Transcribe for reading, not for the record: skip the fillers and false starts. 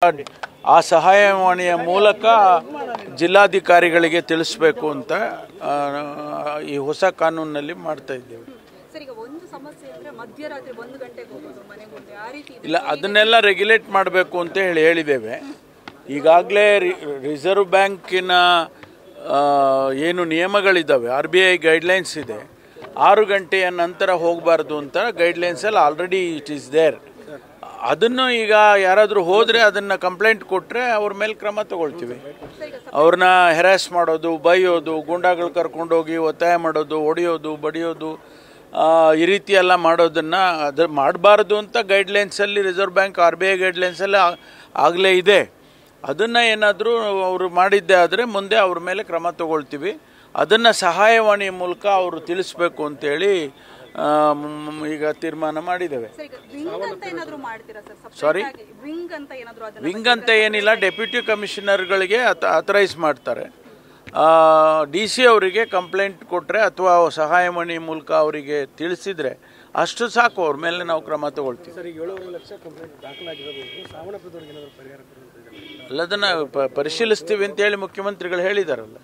ಆ ಸಹಾಯವಾಣಿಯ ಮೂಲಕ ಜಿಲ್ಲಾಧಿಕಾರಿಗಳಿಗೆ ತಿಳಿಸಬೇಕು ಅಂತ ಈ ಹೊಸ ಕಾನೂನಿನಲ್ಲಿ ಮಾಡ್ತಾ ಇದ್ದೇವೆ. ಇಲ್ಲ, ಅದನ್ನೆಲ್ಲ ರೆಗ್ಯುಲೇಟ್ ಮಾಡಬೇಕು ಅಂತ ಹೇಳಿದ್ದೇವೆ. ಈಗಾಗಲೇ ರಿಸರ್ವ್ ಬ್ಯಾಂಕಿನ ಏನು ನಿಯಮಗಳಿದ್ದಾವೆ, RBI ಗೈಡ್ಲೈನ್ಸ್ ಇದೆ, 6 ಗಂಟೆಯ ನಂತರ ಹೋಗಬಾರ್ದು ಅಂತ ಗೈಡ್ಲೈನ್ಸಲ್ಲಿ ಆಲ್ರೆಡಿ ಇಟ್ ಈಸ್ ದೇರ್. ಅದನ್ನು ಈಗ ಯಾರಾದರೂ ಹೋದರೆ ಅದನ್ನು ಕಂಪ್ಲೇಂಟ್ ಕೊಟ್ಟರೆ ಅವ್ರ ಮೇಲೆ ಕ್ರಮ ತಗೊಳ್ತೀವಿ. ಅವ್ರನ್ನ ಹೆರಾಸ್ ಮಾಡೋದು, ಬೈಯೋದು, ಗೂಂಡಾಗಳು ಕರ್ಕೊಂಡೋಗಿ ಒತ್ತಾಯ ಮಾಡೋದು, ಹೊಡೆಯೋದು, ಬಡಿಯೋದು, ಈ ರೀತಿ ಎಲ್ಲ ಮಾಡೋದನ್ನು ಅದು ಮಾಡಬಾರ್ದು ಅಂತ ಗೈಡ್ಲೈನ್ಸಲ್ಲಿ ರಿಸರ್ವ್ ಬ್ಯಾಂಕ್ RBI ಗೈಡ್ಲೈನ್ಸಲ್ಲಿ ಆಗಲೇ ಇದೆ. ಅದನ್ನು ಏನಾದರೂ ಅವರು ಮಾಡಿದ್ದೇ ಆದರೆ ಮುಂದೆ ಅವ್ರ ಮೇಲೆ ಕ್ರಮ ತಗೊಳ್ತೀವಿ. ಅದನ್ನು ಸಹಾಯವಾಣಿ ಮೂಲಕ ಅವರು ತಿಳಿಸ್ಬೇಕು ಅಂತೇಳಿ ಈಗ ತೀರ್ಮಾನ ಮಾಡಿದ್ದೇವೆ. ಸಾರಿ, ವಿಂಗ್ ಅಂತ ಏನಿಲ್ಲ, ಡೆಪ್ಯೂಟಿ ಕಮಿಷನರ್ಗಳಿಗೆ ಅಥರೈಸ್ ಮಾಡ್ತಾರೆ. DC ಅವರಿಗೆ ಕಂಪ್ಲೇಂಟ್ ಕೊಟ್ಟರೆ ಅಥವಾ ಸಹಾಯವಾಣಿ ಮೂಲಕ ಅವರಿಗೆ ತಿಳಿಸಿದರೆ ಅಷ್ಟು ಸಾಕು, ಅವ್ರ ಮೇಲೆ ನಾವು ಕ್ರಮ ತಗೊಳ್ತೀವಿ. ಅಲ್ಲದನ್ನು ಪರಿಶೀಲಿಸ್ತೀವಿ ಅಂತೇಳಿ ಮುಖ್ಯಮಂತ್ರಿಗಳು ಹೇಳಿದಾರಲ್ಲ.